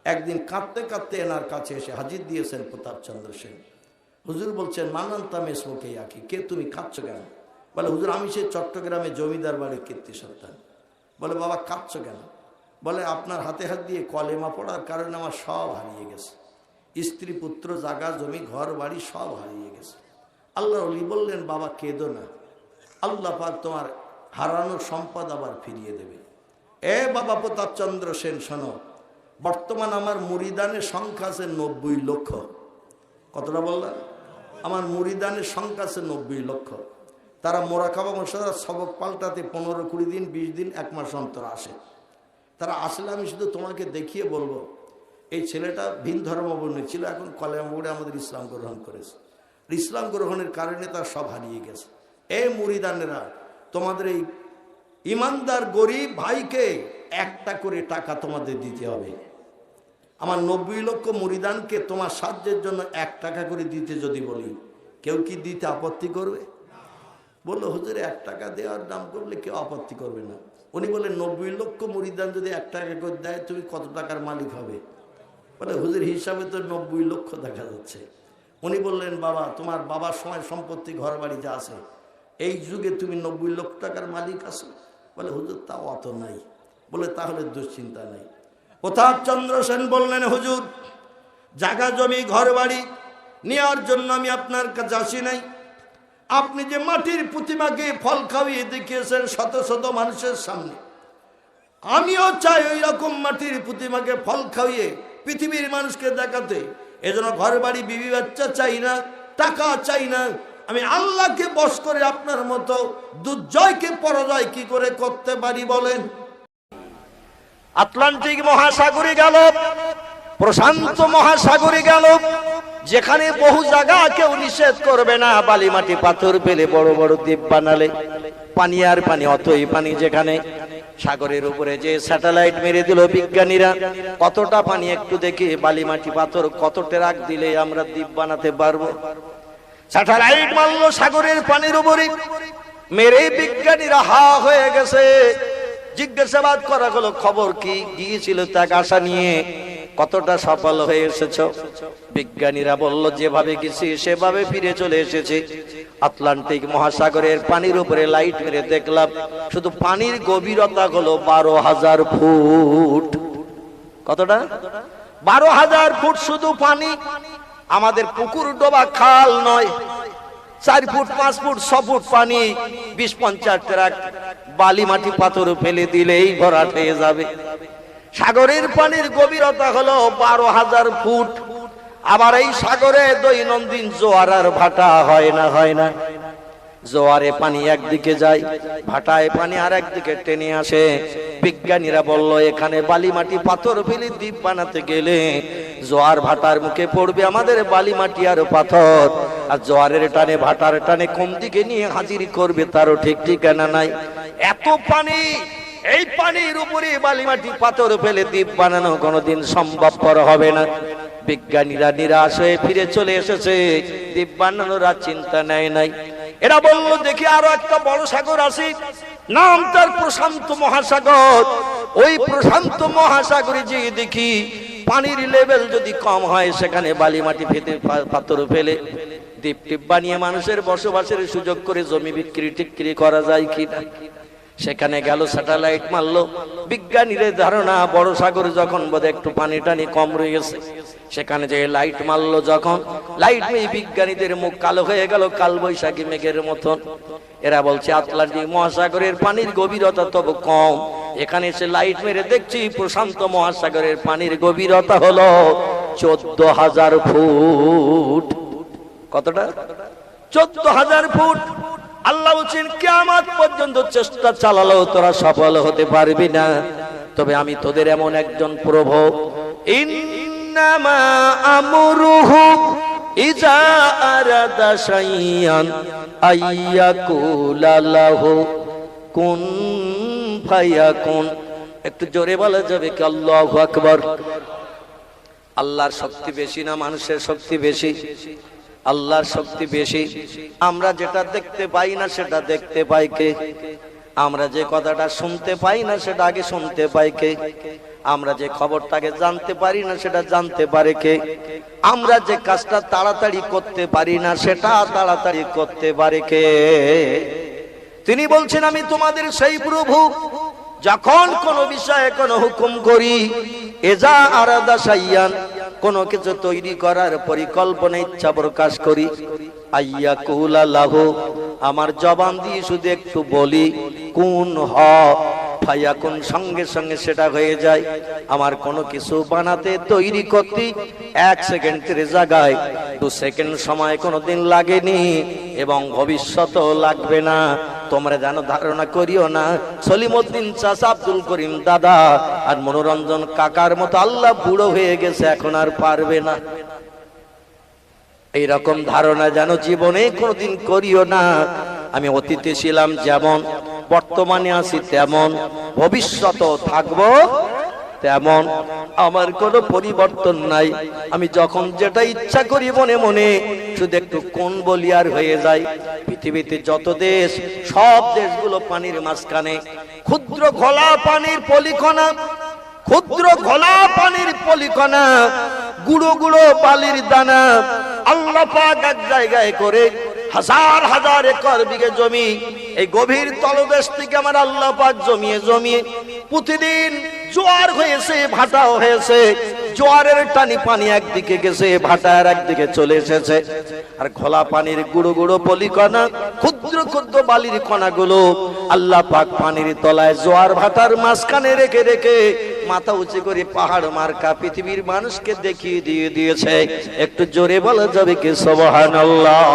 একদিন কাঁদতে কাঁদতে এনার কাছে এসে হাজির দিয়েছেন প্রতাপচন্দ্র সেন। হুজুর বলছেন, মানান্তাম এসমুকে আঁকি, কে তুমি, কাঁদছো কেন? বলে, হুজুর আমি সেই চট্টগ্রামে জমিদার বাড়ির কীর্তি সন্তান। বলে, বাবা কাঁদছো কেন? বলে, আপনার হাতে হাত দিয়ে কলেমা পড়ার কারণে আমার সব হারিয়ে গেছে, স্ত্রী পুত্র জায়গা জমি ঘর বাড়ি সব হারিয়ে গেছে। আল্লাহ ওলি বললেন, বাবা কেঁদো না, আল্লাহ পাক তোমার হারানোর সম্পদ আবার ফিরিয়ে দেবে। এ বাবা প্রতাপচন্দ্র সেন শোনো, বর্তমান আমার মুরিদানের সংখ্যা আছে 90 লক্ষ। কতটা বললাম? আমার মুরিদানের সংখ্যা আছে 90 লক্ষ। তারা মোরাকাবা মশারা সবক পাল্টাতে 15-20 দিন 20 দিন 1 মাস অন্তর আসে। তারা আসলে আমি শুধু তোমাকে দেখিয়ে বলবো, এই ছেলেটা ভিন ধর্মাবলম্বী ছিল, এখন কলেমা পড়ে আমাদের ইসলাম গ্রহণ করেছে। ইসলাম গ্রহণের কারণে তার সব হারিয়ে গেছে। এই মুরিদানেরা, তোমাদের এই ইমানদার গরিব ভাইকে একটা করে টাকা তোমাদের দিতে হবে। আমার 90 লক্ষ মুরিদানকে তোমার সাহায্যের জন্য 1 টাকা করে দিতে যদি বলি, কেউ কি দিতে আপত্তি করবে? বললো, হুজুর 1 টাকা দেওয়ার দাম করলে কেউ আপত্তি করবে না। উনি বলেন, 90 লক্ষ মুরিদান যদি 1 টাকা করে দেয়, তুমি কত টাকার মালিক হবে? বলে, হুজুর হিসাবে তো 90 লক্ষ দেখা যাচ্ছে। উনি বললেন, বাবা তোমার বাবার সময় সম্পত্তি ঘর বাড়ি যা আছে, এই যুগে তুমি 90 লক্ষ টাকার মালিক আছো? বলে, হুজুর তাও অত নাই। বলে, তাহলে দুশ্চিন্তা নাই। প্রতাপচন্দ্র সেন বললেন, হুজুর জায়গা জমি ঘর বাড়ি নেওয়ার জন্য আমি আপনার কাছে আসি নাই। আপনি যে মাটির প্রতিমাকে ফল খাওয়িয়ে দেখিয়েছেন শত শত মানুষের সামনে, আমিও চাই ওই রকম মাটির প্রতিমাকে ফল খাওয়িয়ে পৃথিবীর মানুষকে দেখাতে। এজন্য ঘর বাড়ি বিবি বাচ্চা চাই না, টাকা চাই না। আমি আল্লাহকে বশ করে আপনার মতো দুর্জয়কে পরাজয় কি করে করতে পারি বলেন? আটলান্টিক মহাসাগরে গেল, প্রশান্ত মহাসাগরে গেল, যেখানে বহু জায়গা কেউ নিষেধ করবে না, বালি মাটি পাথর ফেলে বড় বড় দ্বীপ বানালে পানি আর পানি, অতই পানি। যেখানে সাগরের উপরে যে স্যাটেলাইট মেরে দিল বিজ্ঞানীরা, কতটা পানি একটু দেখি, বালি মাটি পাথর কত টেরাক দিলে আমরা দ্বীপ বানাতে পারবো? স্যাটেলাইট মারলো সাগরের পানির উপরে, মেরে বিজ্ঞানীরা হা হয়ে গেছে। জিজ্ঞাসাবাদ করা হলো, খবর কি, গিয়েছিল তাকে আশা নিয়ে, কতটা সফল হয়ে এসেছো? বিজ্ঞানীরা বলল, যেভাবে গেছি সেভাবে ফিরে চলে এসেছি। আটলান্টিক মহাসাগরের পানির উপরে লাইট মেরে দেখলাম, শুধু পানির গভীরতা হলো 12,000 ফুট। কতটা? 12,000 ফুট শুধু পানি। আমাদের পুকুর ডোবা খাল নয়, 4 ফুট 5 ফুট 6 ফুট পানি, 20-50 ট্রাক বালি মাটি পাথর ফেলে দিলেই ভরাট হয়ে যাবে। সাগরের পানির গভীরতা হলো 12,000 ফুট। আবার এই সাগরে দৈনন্দিন জোয়ার আর ভাটা হয় না, হয় না? জোয়ারে পানি একদিকে যায়, ভাটায় পানি আর একদিকে টেনে আসে। বিজ্ঞানীরা বলল, এখানে বালি মাটি পাথর ফেলে দ্বীপ বানাতে গেলে জোয়ার ভাটার মুখে পড়বে আমাদের বালি মাটি আর পাথর, আর জোয়ারের টানে ভাটার টানে কোন দিকে নিয়ে হাজির করবে তারও ঠিক ঠিকানা নাই। এত পানি, এই পানির উপরে বালি মাটি পাথর ফেলে দ্বীপ বানানো কোনোদিন সম্ভবপর হবে না। বিজ্ঞানীরা নিরাশ হয়ে ফিরে চলে এসেছে, দ্বীপ বানানোর আর চিন্তা নেয় নাই। এরা বলল, দেখি আরো একটা বড় সাগর আছে, নাম তার প্রশান্ত মহাসাগর। ওই প্রশান্ত মহাসাগরে যে দেখি পানির লেভেল যদি কম হয়, সেখানে বালি মাটি ফেলে পাথর ফেলে দ্বীপ টিপ বানিয়ে মানুষের বসবাসের সুযোগ করে জমি বিক্রি টিক্রি করা যায় কিনা। সেখানে গেল, স্যাটেলাইট মারলো। বিজ্ঞানীদের ধারণা বড় সাগর যখন বোধ একটু পানি টানি কম রয়েছে, সেখানে যে লাইট মারলো, যখন লাইট মেয়ে বিজ্ঞানীদের মুখ কালো হয়ে গেল, কাল বৈশাখী মেঘের মতন। এরা বলছে, আটলান্টিক মহাসাগরের পানির গভীরতা তবু কম। এখানে এসে লাইট মেরে দেখছি প্রশান্ত মহাসাগরের পানির গভীরতা হলো 14,000 ফুট। কতটা? 14,000 ফুট। আল্লাহ বলছেন, কিয়ামত পর্যন্ত চেষ্টা চালালেও তোরা সফল হতে পারবি না, তবে আমি তোদের এমন একজন প্রভু, ইন্নামা আমরুহু ইজা আরাদা শাইআন আইয়াকুলা লাহু কুন ফায়াকুন। একটু জোরে বলা যাবে কি? আল্লাহু আকবার। আল্লাহর শক্তি বেশি না মানুষের শক্তি বেশি? আল্লাহর শক্তি বেশি। আমরা যেটা দেখতে পাই না সেটা দেখতে পাই কে? আমরা যে কথাটা শুনতে পাই না সেটা আগে শুনতে পাই কে? আমরা যে খবরটাকে জানতে পারি না সেটা জানতে পারে কে? আমরা যে কাজটা তাড়াতাড়ি করতে পারি না সেটা তাড়াতাড়ি করতে পারে কে? তিনি বলছেন, আমি তোমাদের সেই প্রভু, যখন কোন বিষয়ে কোন হুকুম করি, এজা আরাদা শাইয়ান, কোন কিছু তৈরি করার পরিকল্পনা ইচ্ছা প্রকাশ করি, আইয়া কুলা লাহু, আমার জবান দিয়ে শুধু একটু বলি, কুন হ ফায়াকুন, সঙ্গে সঙ্গে সেটা হয়ে যায়। আমার কোনো কিছু বানাতে তৈরি করতে 1 সেকেন্ডের জায়গায় 2 সেকেন্ড সময় কোনোদিন লাগেনি এবং ভবিষ্যতেও লাগবে না। তোমরা যেন ধারণা করিও না সলিমউদ্দিন চাচা, আব্দুল করিম দাদা আর মনোরঞ্জন কাকার মতো আল্লাহ বুড়ো হয়ে গেছে, এখন আর পারবে না। এইরকম ধারণা যেন জীবনে কোনোদিন করিও না। আমি অতীতে ছিলাম যেমন, বর্তমানে আছি তেমন, ভবিষ্যতেও থাকবো তেমন, আমার কোনো পরিবর্তন নাই। আমি যখন যেটা ইচ্ছা করি মনে মনে শুধু একটু কোন বলি আর হয়ে যায়। পৃথিবীতে যত দেশ, সব দেশগুলো পানির মাঝখানে, ক্ষুদ্র ঘোলা পানির পলিকণা, ক্ষুদ্র ঘোলা পানির পলিকণা, গুঁড়ো গুঁড়ো বালির দানা আল্লাহ পাক এক জায়গায় করে হাজার হাজার একর বিঘে জমি, এই গভীর তলদেশ থেকে আমার আল্লাহ পাক জমিয়ে জমিয়ে প্রতিদিন জোয়ার হয়েছে, ভাটাও হয়েছে। জোয়ারের টানি পানি একদিকে গেছে, ভাটার একদিকে চলে এসেছে। আর ঘোলা পানির গুঁড়ো গুঁড়ো পলিকণা, ক্ষুদ্র ক্ষুদ্র বালির কণাগুলো আল্লাহ পাক পানির তলায় জোয়ার ভাটার মাঝখানে রেখে রেখে মাথা উঁচু করে পাহাড় মার্কা পৃথিবীর মানুষকে দেখিয়ে দিয়ে দিয়েছে। একটু জোরে বলা যাবে কি সুবহানাল্লাহ?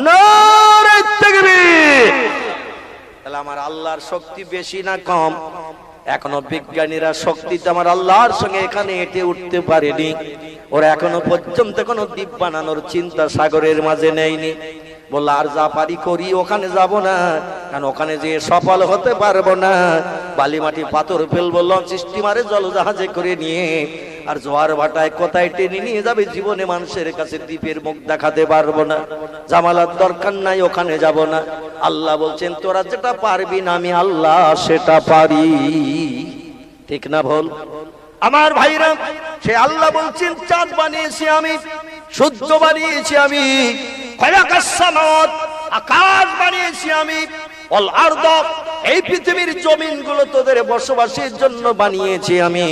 নারে তাকবীর! তাহলে আমার আল্লাহর শক্তি বেশি না কম? এখনো বিজ্ঞানীরা শক্তিতে আমার আল্লাহর সঙ্গে এখানে এটে উঠতে পারেনি। ওরা এখনো পর্যন্ত কোনো দ্বীপ বানানোর চিন্তা সাগরের মাঝে নেয়নি। বললো আর যা পারি করি, ওখানে যাব না, কারণ ওখানে যে সফল হতে পারবো না। বালি মাটি পাথর ফেলবো, লঞ্চ স্টিমারে জলজাহাজে করে নিয়ে, আর জোয়ার ভাটায় কোথায় টেনে নিয়ে যাবে, জীবনে মানুষের কাছে দ্বীপের মুখ দেখাতে পারবো না। জামালার দরকার নাই, ওখানে যাব না। আল্লাহ বলছেন, তোরা যেটা পারবি না আমি আল্লাহ সেটা পারি। ঠিক না ভুল? আমার ভাইরা, সে আল্লাহ বলছেন, চাঁদ বানিয়েছি আমি, সূর্য বানিয়েছি আমি, আকাশ বানিয়েছি আমি, অল আরদ, এই পৃথিবীর জমিনগুলো তোদের বসবাসের জন্য বানিয়েছি আমি।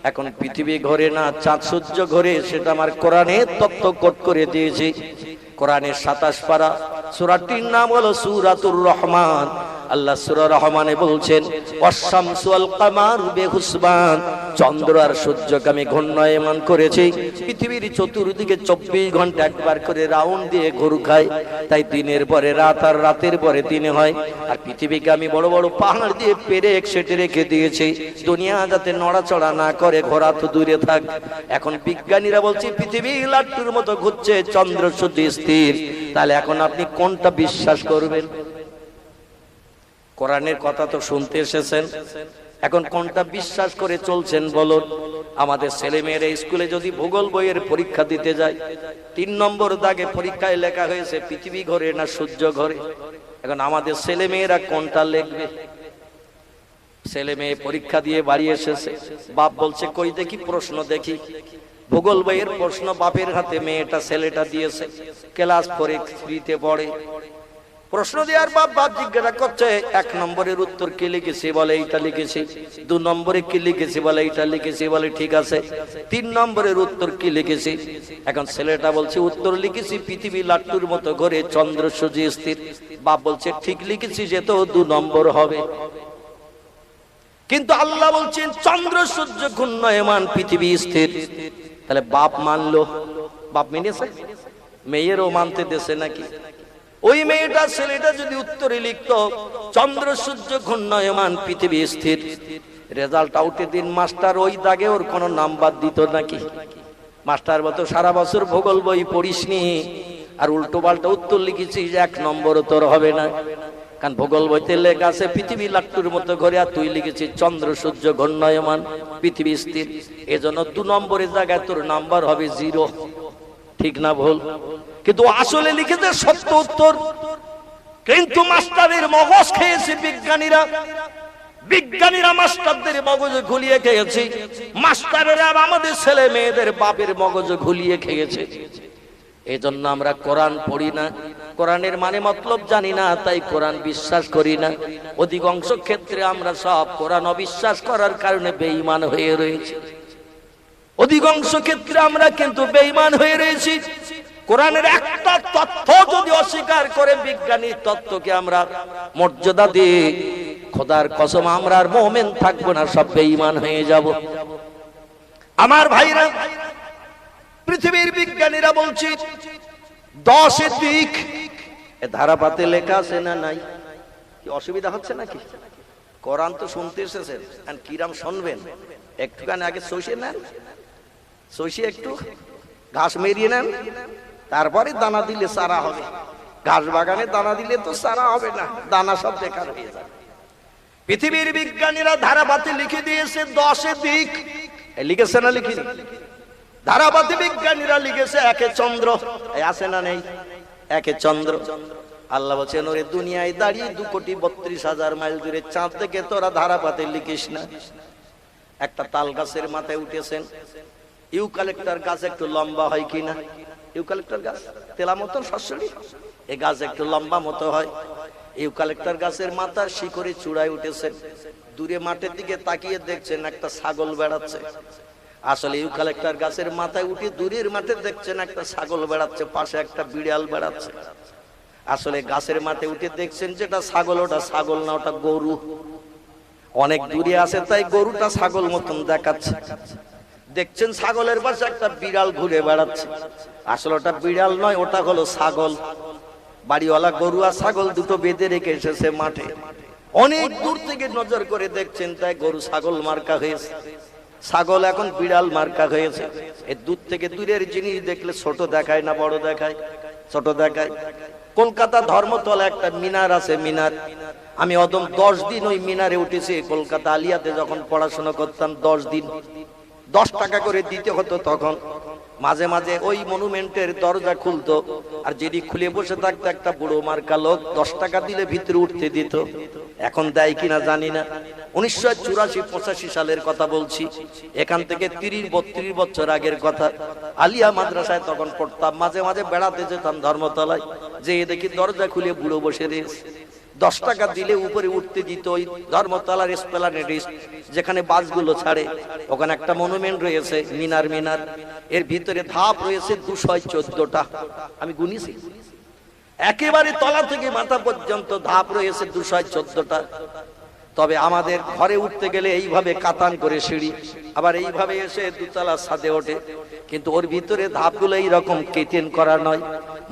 এখন পৃথিবী ঘোরে না, চাঁদ সূর্য ঘোরে, সেটা আমার কোরআনে তথ্য কোট করে দিয়েছি। কোরআনের 27 পারা, সূরাটির নাম হলো সূরাতুর রহমান। আল্লাহ সূরা রহমানে বলছেন, ওয়াশ-শামসু ওয়াল কামারু বিহুসবান, চন্দ্র আর সূর্যকে আমি ঘূর্ণায়মান করেছি। পৃথিবীর চতুর্দিকে 24 ঘন্টা একবার করে রাউন্ড দিয়ে ঘুর খায়, তাই দিনের পরে রাত আর রাতের পরে দিন হয়। আর পৃথিবীকে আমি বড় বড় পাহাড় দিয়ে পেরে একসাথে রেখে দিয়েছি, দুনিয়া যাতে নড়াচড়া না করে, ঘোরা তো দূরে থাক। এখন বিজ্ঞানীরা বলছে পৃথিবী লাট্টুর মতো ঘুরছে, চন্দ্র সূর্য স্থির। তাহলে এখন আপনি কোনটা বিশ্বাস করবেন? কোরআনের কথা তো শুনতে এসেছেন, এখন কোনটা বিশ্বাস করে চলছেন বলুন? আমাদের ছেলেমেয়েরা স্কুলে যদি ভূগোল বইয়ের পরীক্ষা দিতে যায়, 3 নম্বর দাগে পরীক্ষায় লেখা হয়েছে পৃথিবী ঘোরে না সূর্য ঘোরে। এখন আমাদের ছেলেমেয়েরা কোনটা লিখবে? ছেলে মেয়ে পরীক্ষা দিয়ে বাড়ি এসেছে, বাপ বলছে কই দেখি প্রশ্ন দেখি। ভূগোল বইয়ের প্রশ্ন বাপের হাতে মেয়েটা ছেলেটা দিয়েছে, ক্লাস 4-3 পড়ে। প্রশ্ন দেওয়ার বাপ জিজ্ঞাসা করছে, 1 নম্বরের উত্তর কি লিখেছি? বলে এইটা লিখেছি। 2 নম্বরে কি লিখেছি? বলে এইটা লিখেছি। বলে ঠিক আছে। 3 নম্বরের উত্তর কি লিখেছি? এখন ছেলেটা বলছে উত্তর লিখেছি পৃথিবী লাট্টুর মতো ঘোরে, চন্দ্র সূর্য স্থির। বাপ বলছে ঠিক লিখেছি, যে তো 2 নম্বর হবে। কিন্তু আল্লাহ বলছেন চন্দ্র সূর্য ঘূর্ণায়মান, পৃথিবী স্থির। তাহলে বাপ মানলো, বাপ মেনেছে, মেয়েরও মানতে দেশে নাকি? ওই মেয়েটা ছেলেটা যদি উত্তরে লিখতো চন্দ্র সূর্য ঘূর্ণায়মান, পৃথিবী স্থির, রেজাল্ট আউটের দিন মাস্টার ওই দাগে ওর কোনো নাম্বার দিত নাকি? মাস্টার বলতো সারা বছর ভূগোল বই পড়িসনি আর উল্টো পাল্টা উত্তর লিখেছিস, 1 নম্বর তোর হবে না। কারণ ভূগোল বইতে লেখা আছে পৃথিবী লাট্টুর মতো ঘোরে, আর তুই লিখেছিস চন্দ্র সূর্য ঘূর্ণায়মান, পৃথিবী স্থির। এজন্য 2 নম্বরের জায়গায় তোর নাম্বার হবে 0। ঠিক না ভুল? কিন্তু আসলে লিখেছে সত্য উত্তর। কিন্তু মাস্টারের মগজ খেয়েছে বিজ্ঞানীরা। বিজ্ঞানীরা মাস্টারদের মগজ ঘুলিয়ে খেয়েছে, মাস্টারেরা আমাদের ছেলে মেয়েদের বাপের মগজ ঘুলিয়ে খেয়েছে। এজন্য আমরা কোরআন পড়ি না, কোরআনের মানে মতলব জানি না, তাই কোরআন বিশ্বাস করি না। অধিকাংশ ক্ষেত্রে আমরা সব কোরআন অবিশ্বাস করার কারণে বেঈমান হয়ে রয়েছি। অধিকাংশ ক্ষেত্রে আমরা কিন্তু বেঈমান হয়ে রয়েছি। কোরআনের একটা তথ্য যদি অস্বীকার করে বিজ্ঞানীর তত্ত্বকে আমরা মর্যাদা দিই, খোদার কসম আমরা আর মুমিন থাকবো না, সব বেঈমান হয়ে যাব। আমার ভাইরা, পৃথিবীর বিজ্ঞানীরা বলছে 10 দিক। এ ধারাপাতে লেখা আছে না নাই? কি অসুবিধা হচ্ছে নাকি? কোরআন তো শুনতে এসেছেন, আর কিরাম শুনবেন? একটুখানি আগে সইষে নেন, সইষে একটু ঘাস মেরিয়ে নেন, তারপরে দানা দিলে সারা হবে। ঘাস বাগানে দানা দিলে তো সারা হবে না, দানা সব বেকার হয়ে যাবে। পৃথিবীর বিজ্ঞানীরা ধারাপাতে লিখে দিয়েছে 10 দিক। লিখেছে না লিখিনি? ধারাপাতে বিজ্ঞানীরা লিখেছে একে চন্দ্র। আছে না নেই? একে চন্দ্র। আল্লাহ বলছেন, ওরে দুনিয়ায় দাঁড়িয়ে 2,32,000 মাইল দূরে চাঁদ থেকে তোরা ধারাপাতে লিখিস না। একটা তাল গাছের মাথায় উঠেছেন। ইউক্যালিপটাস গাছ একটু লম্বা হয় কিনা? ইউক্যালিপটাস গাছ তেলা মতন সস্যরি, এই গাছ একটু লম্বা মতো হয়। ইউক্যালিপটাস গাছের মাথার শিকড়ে চূড়ায় উঠেছেন। দূরে মাঠের দিকে তাকিয়ে দেখছেন একটা ছাগল বেড়াচ্ছে। আসলে ইউক্যালিপটাস গাছের মাথায় উঠে দূরের মাঠে দেখছেন একটা ছাগল বেড়াচ্ছে, পাশে একটা বিড়াল বেড়াচ্ছে। আসলে গাছের মাঠে উঠে দেখছেন যেটা ছাগল, ওটা ছাগল না, ওটা গরু। অনেক দূরে আছে তাই গরুটা ছাগল মতন দেখাচ্ছে। দেখছেন ছাগলের পাশে একটা বিড়াল ঘুরে বেড়াচ্ছে। আসলে ওটা বিড়াল নয়, ওটা হলো ছাগল। বাড়িওয়ালা গরু আর ছাগল দুটো বেঁধে রেখে এসেছে মাঠে। অনেক দূর থেকে নজর করে দেখছেন, তাই গরু ছাগল মার্কা হয়েছে, ছাগল এখন বিড়াল মার্কা হয়েছে। এই দূর থেকে দূরের জিনিস দেখলে ছোট দেখায় না বড় দেখায়? ছোট দেখায়। কলকাতা ধর্মতলা একটা মিনার আছে, মিনার। আমি অদম 10 দিন ওই মিনারে উঠেছি। কলকাতা আলিয়াতে যখন পড়াশোনা করতাম 10 দিন 10 টাকা করে দিতে হতো। তখন মাঝে মাঝে ওই মনুমেন্টের দরজা খুলতো, আর যেটি খুলে বসে থাকতো একটা বুড়ো মার্কা লোক, 10 টাকা দিলে ভিতরে উঠতে দিত। এখন দেয় কিনা জানি না। 1984-85 সালের কথা বলছি। এখান থেকে 30-32 বছর আগের কথা। আলিয়া মাদ্রাসায় তখন পড়তাম। মাঝে মাঝে বেড়াতে যেতাম ধর্মতলায়, যে দেখি দরজা খুলে বুড়ো বসে রয়েছে। 10 টাকা দিলে উপরে উঠতে দিত। ওই ধর্মতলার এসপ্লানেড যেখানে বাসগুলো ছাড়ে, ওখানে একটা মনুমেন্ট রয়েছে, মিনার। মিনার এর ভিতরে ধাপ রয়েছে 214টা। আমি গুনিছি, একেবারে তলা থেকে মাথা পর্যন্ত ধাপ রয়েছে 214টা। তবে আমাদের ঘরে উঠতে গেলে এইভাবে কাতান করে সিঁড়ি, আবার এইভাবে এসে দুতলা ছাদে ওঠে। কিন্তু ওর ভিতরে ধাপগুলো এইরকম কেটেন করা নয়।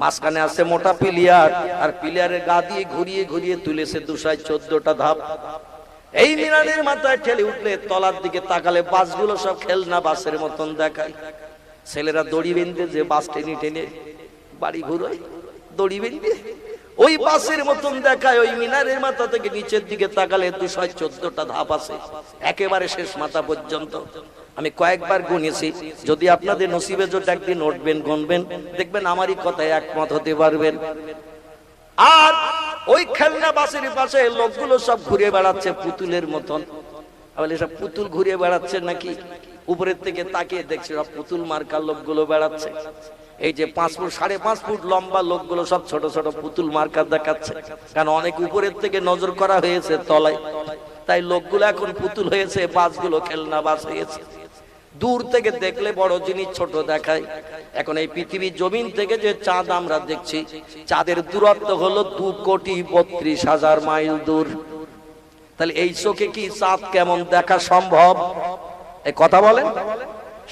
মাঝখানে আছে মোটা পিলিয়ার, আর পিলিয়ারের গা দিয়ে ঘুরিয়ে ঘুরিয়ে তুলেছে 214টা ধাপ। এই মিনারের মাথায় ঠেলে উঠলে তলার দিকে তাকালে বাসগুলো সব খেলনা বাসের মতন দেখায়। ছেলেরা দড়ি বেঁধে যে বাস টেনে টেনে বাড়ি ঘুরোয়, দড়ি বেঁধে ওই বাসের মতন দেখায়। ওই মিনারের মাথা থেকে নিচের দিকে তাকালে 214টা ধাপ আছে, একেবারে শেষ মাথা পর্যন্ত। আমি কয়েকবার গুনেছি। যদি আপনাদের নসিবে জোট একদিন উঠবেন, গুনবেন, দেখবেন আমারই কথায় একমত হতে পারবেন। আর ওই খেলনা বাসের পাশে লোকগুলো সব ঘুরে বেড়াচ্ছে পুতুলের মতন। বলে সব পুতুল ঘুরে বেড়াচ্ছে নাকি? উপরের থেকে তাকিয়ে দেখছি সব পুতুল মার্কা লোকগুলো বেড়াচ্ছে। এই যে 5 ফুট 5.5 ফুট লম্বা লোকগুলো সব ছোট ছোট পুতুল মার্কা দেখাচ্ছে, কারণ অনেক উপরের থেকে নজর করা হয়েছে তলায়, তাই লোকগুলো এখন পুতুল হয়েছে, বাসগুলো খেলনা বাস হয়েছে। দূর থেকে দেখলে বড় জিনিস ছোট দেখায়। এখন এই পৃথিবীর জমিন থেকে যে চাঁদ আমরা দেখছি, চাঁদের দূরত্ব হলো 2,32,000 মাইল দূর। তাহলে এই চোখে কি চাঁদ কেমন দেখা সম্ভব? এই কথা বলেন।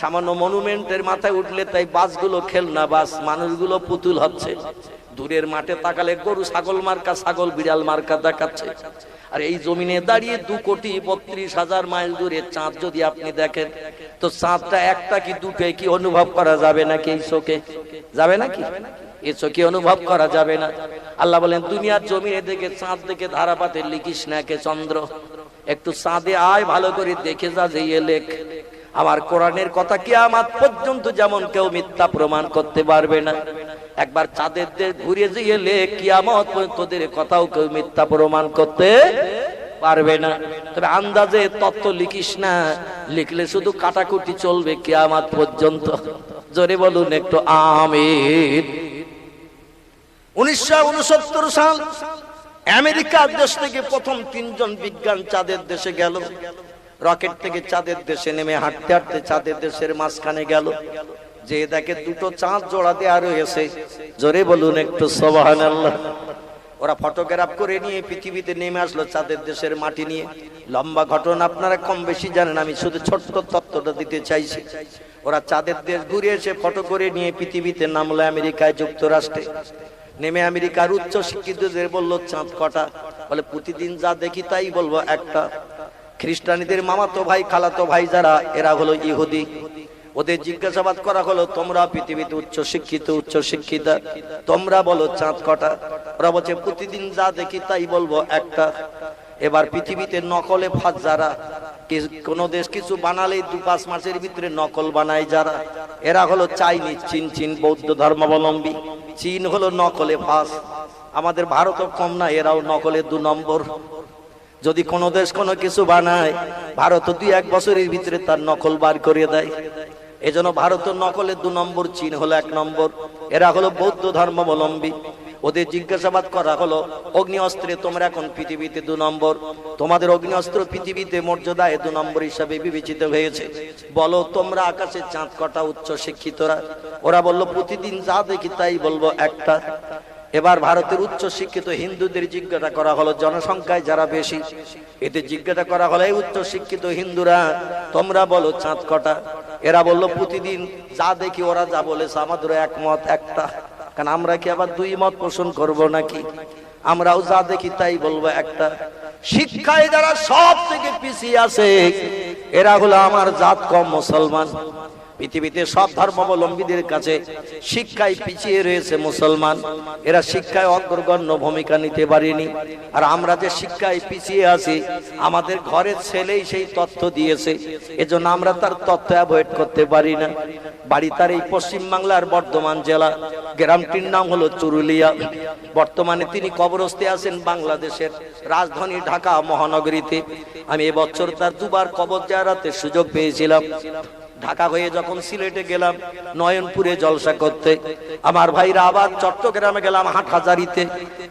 সামান্য মনুমেন্টের মাথায় উঠলে তাই বাসগুলো খেলনা বাস, মানুষগুলো পুতুল হচ্ছে। দূরের মাঠে তাকালে গরু ছাগল মার্কা, ছাগল বিড়াল মার্কা দেখাচ্ছে। আর এই জমিনে দাঁড়িয়ে 2,32,000 মাইল দূরে চাঁদ যদি আপনি দেখেন, তো চাঁদটা একটা কি দুটোই কি অনুভব করা যাবে নাকি? এই চোখে যাবে নাকি? এই চোখে অনুভব করা যাবে না। আল্লাহ বলেন, দুনিয়ার জমিনে দেখে চাঁদ দেখে ধারাপাতে লিখিস না কে চন্দ্র, একটু চাঁদে আয়, ভালো করে দেখে যা, যে লেখ। আমার কোরআনের কথা কিয়ামত পর্যন্ত যেমন কেউ মিথ্যা প্রমাণ করতে পারবে না। একবার চাঁদের দেশ ঘুরে যেয়ে কিয়ামত পর্যন্ত তোদের কথাও কেউ মিথ্যা প্রমাণ করতে পারবে না। তবে আন্দাজে তত্ত্ব লিখিস না, লিখলে শুধু কাটাকুটি চলবে কিয়ামত পর্যন্ত। জোরে বলুন একটু আমিন। 1969 সাল আমেরিকার দেশ থেকে প্রথম 3 জন বিজ্ঞান চাঁদের দেশে গেল। রকেট থেকে চাঁদের দেশে নেমে হাঁটতে হাঁটতে চাঁদের দেশের মাঝখানে গেল, যে দেখে 2টো চাঁদ জোড়া দেয়া রয়েছে। জোরে বলুন একটু সুবহানাল্লাহ। ওরা ফটোগ্রাফ করে নিয়ে পৃথিবীতে নেমে আসলো চাঁদের দেশের মাটি নিয়ে। লম্বা ঘটনা, আপনারা কম বেশি জানেন, আমি শুধু ছোট্ট তত্ত্বটা দিতে চাইছি। ওরা চাঁদের দেশ ঘুরে এসে ফটো করে নিয়ে পৃথিবীতে নামলো আমেরিকায়, যুক্তরাষ্ট্রে। নেমে আমেরিকার উচ্চ শিক্ষিতদের বললো চাঁদ কটা? বলে প্রতিদিন যা দেখি তাই বলবো একটা। খ্রিস্টানীদের মামাতো ভাই খালাতো ভাই যারা, এরা হলো ইহুদি, ওদের জিজ্ঞাসাবাদ করা হলো তোমরা পৃথিবীতে উচ্চ শিক্ষিতা, তোমরা বলো চাঁদ কটা? ওরা বলছে প্রতিদিন যা দেখি তাই বলবো একটা। এবার পৃথিবীতে নকলে ফাঁস যারা, কোন দেশ কিছু বানালেই 2-5 মাসের ভিতরে নকল বানায় যারা, এরা হলো চাইনিজ, চীন বৌদ্ধ ধর্মাবলম্বী। চীন হলো নকলে ফাঁস। আমাদের ভারতও কম না, এরাও নকলে 2 নম্বর। যদি কোন দেশ কোনো কিছু বানায়, ভারত 2-1 বছরের ভিতরে তার নকল বার করে দেয়। এজন্য ভারত নকলে 2 নম্বর, চীন হলো 1 নম্বর। এরা হলো বৌদ্ধ ধর্মাবলম্বী। ওদের জিজ্ঞাসাবাদ করা হলো অগ্নি অস্ত্রে তোমরা এখন পৃথিবীতে 2 নম্বর, তোমাদের অগ্নি অস্ত্র পৃথিবীতে মর্যাদায় 2 নম্বর হিসাবে বিবেচিত হয়েছে, বলো তোমরা আকাশে চাঁদ কটা উচ্চ শিক্ষিতরা? ওরা বলল প্রতিদিন যা দেখি তাই বলবো একটা। এবার ভারতের উচ্চ শিক্ষিত হিন্দুদের জিজ্ঞাসা করা হলো, জনসংখ্যায় যারা বেশি, এদের জিজ্ঞাসা করা হলো এই উচ্চ শিক্ষিত হিন্দুরা তোমরা বলো চাঁদ কটা? এরা বলল প্রতিদিন যা দেখি ওরা যা বলেছে আমাদের একমত একটা। কারণ আমরা কি আবার 2 মত পোষণ করব নাকি? আমরাও যা দেখি তাই বলবো একটা। শিক্ষায় যারা সব থেকে পিছিয়ে আছে, এরা হলো আমার জাত কম মুসলমান। পৃথিবীতে সব ধর্মাবলম্বীদের কাছে শিক্ষায় পিছিয়ে রয়েছে মুসলমান। এরা শিক্ষায় অগ্রগণ্য ভূমিকা নিতে পারেনি। আর আমরা যে শিক্ষায় পিছিয়ে আছি, আমাদের ঘরের ছেলেই সেই তথ্য দিয়েছে, এজন্য আমরা তার তথ্য অ্যাভয়েড করতে পারি না। বাড়ি তার এই পশ্চিম বাংলার বর্ধমান জেলা, গ্রামটির নাম হলো চুরুলিয়া। বর্তমানে তিনি কবরস্থে আছেন বাংলাদেশের রাজধানী ঢাকা মহানগরীতে। আমি এবছর তার 2 বার কবর জিয়ারতের সুযোগ পেয়েছিলাম। ঢাকা হয়ে যখন সিলেটে গেলাম নয়নপুরে জলসা করতে, আমার ভাইরা আবার চট্টগ্রামে গেলাম হাটহাজারিতে।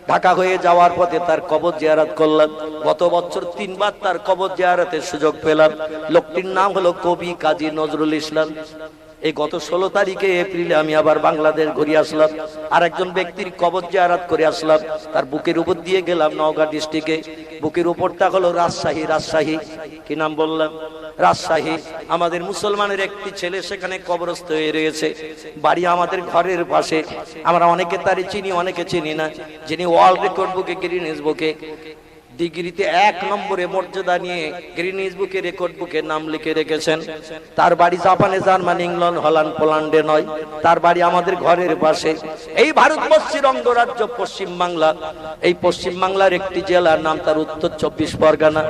ঢাকা হয়ে যাওয়ার পথে তার কবর জিয়ারত করলাম। গত বছর 3 বার তার কবর জিয়ারতের সুযোগ পেলাম। লোকটির নাম হলো কবি কাজী নজরুল ইসলাম। এই গত 16 তারিখে এপ্রিলে আমি আবার বাংলাদেশ ঘুরে আসলাম, আর একজন ব্যক্তির কবর জিয়ারত করে আসলাম। তার বুকের উপর দিয়ে গেলাম নওগাঁ ডিস্ট্রিক্টে। বুকের উপরটা হলো রাজশাহী। কি নাম বললাম? রাজশাহী। আমাদের মুসলমানের একটি ছেলে সেখানে কবরস্থ হয়ে রয়েছে। বাড়ি আমাদের ঘরের পাশে। আমরা অনেকে তারে চিনি, অনেকে চিনি না। যিনি ওয়ার্ল্ড রেকর্ড বুকে, গিনেস বুকে ডিগ্রিতে 1 নম্বরে মর্যাদা নিয়ে গিনেস বুকে, রেকর্ড বুকে নাম লিখে রেখেছেন। তার বাড়ি জাপানে, জার্মানি, ইংল্যান্ড, হল্যান্ড, পোল্যান্ডে নয়, তার বাড়ি আমাদের ঘরের পাশে। এই ভারতবর্ষের অঙ্গরাজ্য পশ্চিম বাংলা। এই পশ্চিম বাংলার একটি জেলার নাম তার উত্তর 24 পরগনা।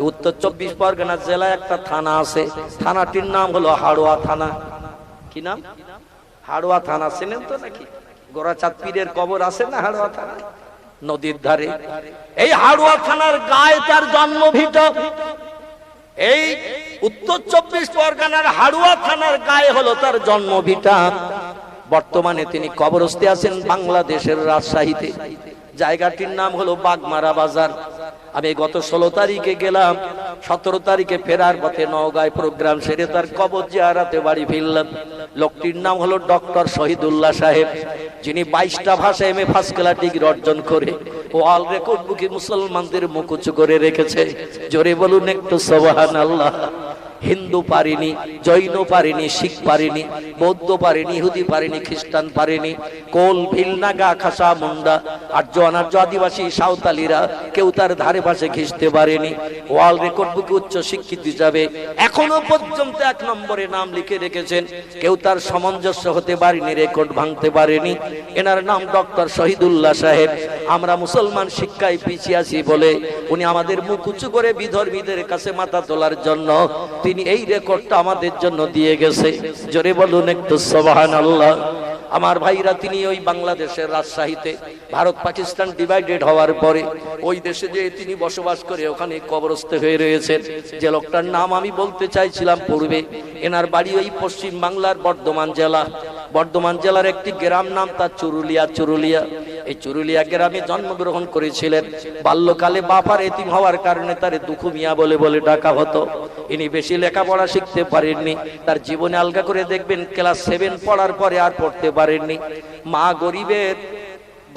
উত্তর 24 পরগনা জেলায় একটা থানা আছে, থানাটির নাম হলো হাড়োয়া থানা। কি নাম? হাড়োয়া থানা। চেনেন তো নাকি? গোরাচাঁদ পীরের কবর আছে না হাড়োয়া থানায়, নদীর ধারে। এই হাড়োয়া থানার গায়ে তার জন্মভিটা। এই উত্তর 24 পরগনার হাড়োয়া থানার গায়ে হলো তার জন্মভিটা। বর্তমানে তিনি কবরস্থে আছেন বাংলাদেশের রাজশাহীতে। জায়গাটির নাম হলো বাগমারা বাজার। আমি গত 16 তারিখে গেলাম, 17 তারিখে ফেরার পথে নওগাঁয় প্রোগ্রাম সেরে তার কবর জিয়ারতে বাড়ি ফিরলাম। লোকটির নাম হলো ডক্টর শহীদুল্লাহ সাহেব, যিনি 22টা ভাষায় MA ফার্স্ট ক্লাস ডিগ্রি অর্জন করে ওয়ার্ল্ড রেকর্ড বুকে মুসলমানদের মুখ উঁচু করে রেখেছে। জোরে বলুন একটু সুবহানাল্লাহ। হিন্দু পারেনি, জৈন পারেনি, শিখ পারেনি, বৌদ্ধ পারেনি, ইহুদি পারেনি, খ্রিস্টান পারেনি, কোল, ভিল, নাগা, খাসা, মুন্ডা, আর্য, অনার্য, আদিবাসী, সাঁওতালিরা কেউ তার ধারে পাশে ঘিসতে পারেনি। ওয়ার্ল্ড রেকর্ড বুকে উচ্চ শিক্ষিত হিসাবে এখনো পর্যন্ত 1 নম্বরে নাম লিখে রেখেছেন। কেউ তার সামঞ্জস্য হতে পারেনি, রেকর্ড ভাঙতে পারেনি। এনার নাম ডক্টর শহীদুল্লাহ সাহেব। আমরা মুসলমান শিক্ষায় পিছিয়ে আছি বলে উনি আমাদের মুখ উঁচু করে বিধর্মীদের কাছে মাথা তোলার জন্য তিনি এই রেকর্ডটা আমাদের জন্য দিয়ে গেছে। জোরে বলুন একটু সুবহানাল্লাহ। আমার ভাইরা, তিনি ওই বাংলাদেশের রাজশাহীতে ভারত পাকিস্তান ডিভাইডেড হওয়ার পরে ওই দেশে যে তিনি বসবাস করে ওখানে কবরস্থ হয়ে রয়েছেন। যে লোকটার নাম আমি বলতে চাইছিলাম পূর্বে, এনার বাড়ি ওই পশ্চিম বাংলার বর্ধমান জেলা। বর্ধমান জেলার একটি গ্রাম, নাম তার চুরুলিয়া। চুরুলিয়া, এই চুরুলিয়া গ্রামে জন্মগ্রহণ করেছিলেন। বাল্যকালে বাপার এতিম হওয়ার কারণে তারে দুঃখু মিয়া বলে বলে ডাকা হতো। ইনি বেশি লেখাপড়া শিখতে পারেননি। তার জীবনে আলগা করে দেখবেন, ক্লাস 7 পড়ার পরে আর পড়তে পারেননি। মা গরিবের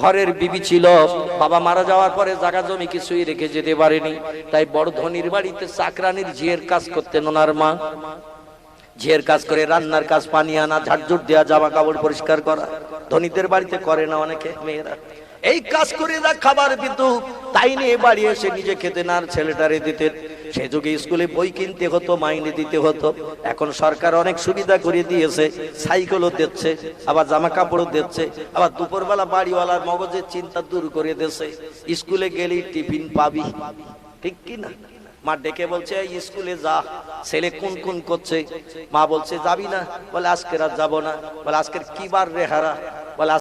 ঘরের বিবি ছিল, বাবা মারা যাওয়ার পরে জায়গা জমি কিছুই রেখে যেতে পারেনি। তাই বড় ধনির বাড়িতে চাকরানির ঝিয়ের কাজ করতেন ওনার মা। ঝিয়ের কাজ করে রান্নার কাজ, পানি আনা, ঝাড়ঝুট দেওয়া, জামা কাপড় পরিষ্কার করা। ধনীদের বাড়িতে করে না অনেকে মেয়েরা। এই কাজ করে যা খাবার পেত তাই নিয়ে বাড়ি এসে নিজে খেতে না, ছেলেটারে দিতেন। সে যুগে স্কুলে বই কিনতে হতো, মাইনে দিতে হতো। এখন সরকার অনেক সুবিধা করে দিয়েছে, সাইকেলও দিচ্ছে, আবার জামা কাপড়ও দিচ্ছে, আবার দুপুরবেলা বাড়িওয়ালার মগজের চিন্তা দূর করে দিয়েছে। স্কুলে গেলেই টিফিন পাবি, ঠিক কি না? মা ডেকে বলছে, এই স্কুলে যা। ছেলে কোন কোন করছে, মা বলছে যাবি না? বলে আজকে রাত যাবো না। বলে আজকের কি বার রে হারা?